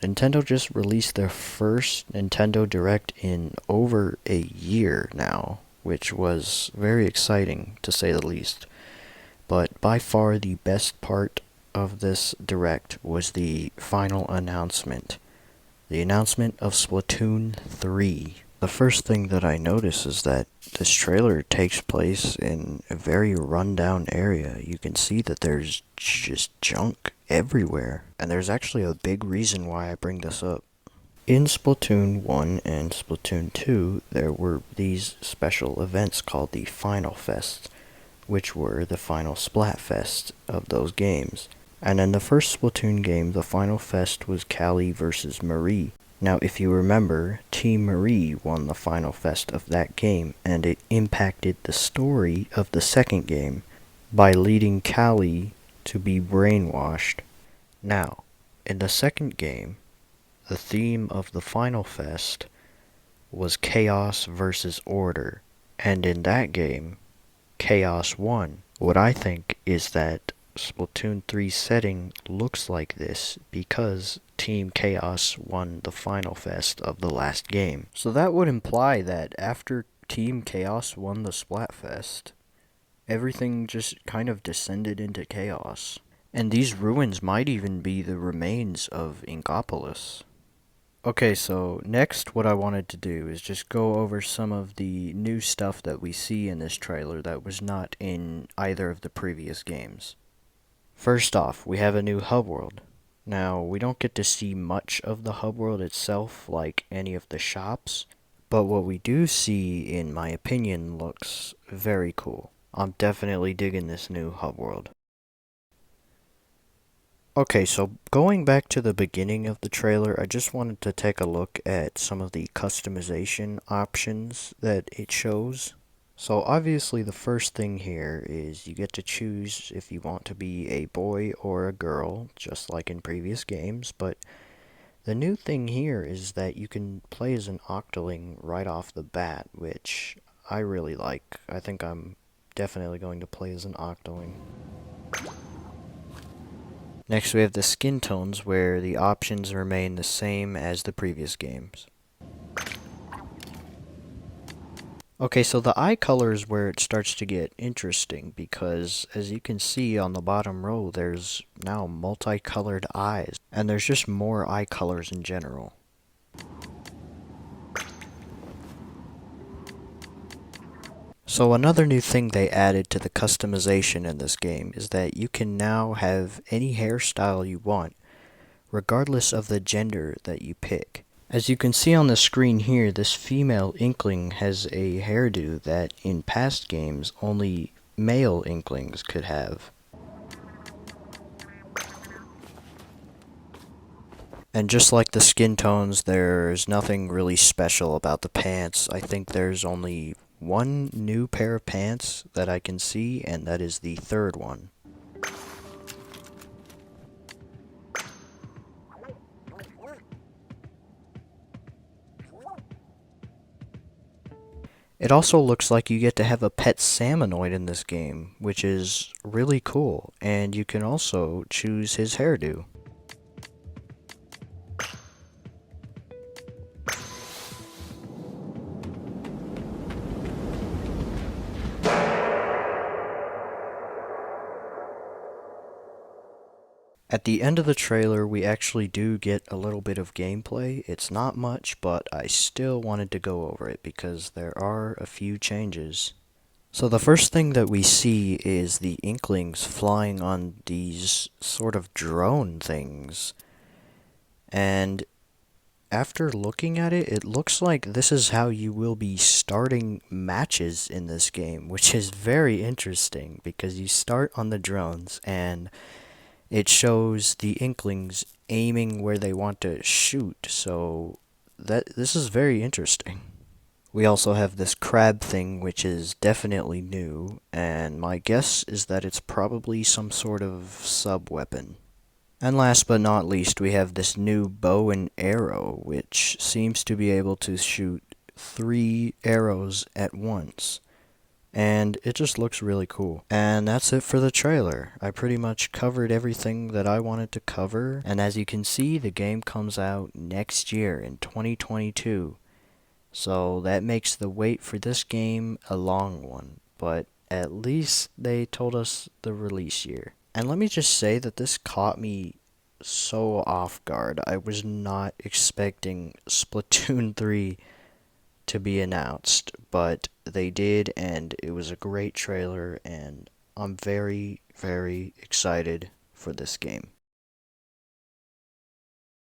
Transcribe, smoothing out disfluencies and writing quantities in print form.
Nintendo just released their first Nintendo Direct in over a year now, which was very exciting to say the least. But by far the best part of this Direct was the final announcement. The announcement of Splatoon 3. The first thing that I notice is that this trailer takes place in a very rundown area. You can see that there's just junk everywhere. And there's actually a big reason why I bring this up. In Splatoon 1 and Splatoon 2, there were these special events called the Final Fest, which were the final Splatfest of those games. And in the first Splatoon game, the final fest was Callie versus Marie. Now, if you remember, Team Marie won the final fest of that game, and it impacted the story of the second game by leading Callie to be brainwashed. Now, in the second game, the theme of the final fest was Chaos versus Order, and in that game, Chaos won. What I think is that Splatoon 3's setting looks like this because Team Chaos won the final fest of the last game. So that would imply that after Team Chaos won the Splatfest, everything just kind of descended into chaos. And these ruins might even be the remains of Inkopolis. Okay, so next what I wanted to do is just go over some of the new stuff that we see in this trailer that was not in either of the previous games. First off, we have a new hub world. Now, we don't get to see much of the hub world itself like any of the shops, but what we do see, in my opinion, looks very cool. I'm definitely digging this new hub world. Okay, so going back to the beginning of the trailer, I just wanted to take a look at some of the customization options that it shows. So obviously the first thing here is you get to choose if you want to be a boy or a girl, just like in previous games, but the new thing here is that you can play as an Octoling right off the bat, which I really like. I think I'm definitely going to play as an Octoling. Next we have the skin tones where the options remain the same as the previous games. Okay, so the eye color is where it starts to get interesting because as you can see on the bottom row there's now multicolored eyes and there's just more eye colors in general. So another new thing they added to the customization in this game is that you can now have any hairstyle you want, regardless of the gender that you pick. As you can see on the screen here, this female Inkling has a hairdo that in past games only male Inklings could have. And just like the skin tones, there's nothing really special about the pants. I think there's only one new pair of pants that I can see, and that is the third one. It also looks like you get to have a pet salmonoid in this game, which is really cool, and you can also choose his hairdo. At the end of the trailer, we actually do get a little bit of gameplay. It's not much, but I still wanted to go over it because there are a few changes. So the first thing that we see is the Inklings flying on these sort of drone things. And after looking at it, it looks like this is how you will be starting matches in this game, which is very interesting because you start on the drones and it shows the Inklings aiming where they want to shoot, so this is very interesting. We also have this crab thing, which is definitely new, and my guess is that it's probably some sort of sub-weapon. And last but not least, we have this new bow and arrow, which seems to be able to shoot 3 arrows at once. and it just looks really cool. And that's it for the trailer. I pretty much covered everything that I wanted to cover, and as you can see, the game comes out next year in 2022. So that makes the wait for this game a long one, but at least they told us the release year. And let me just say that this caught me so off guard. I was not expecting Splatoon 3 to be announced, but they did, and it was a great trailer, and I'm very, very excited for this game.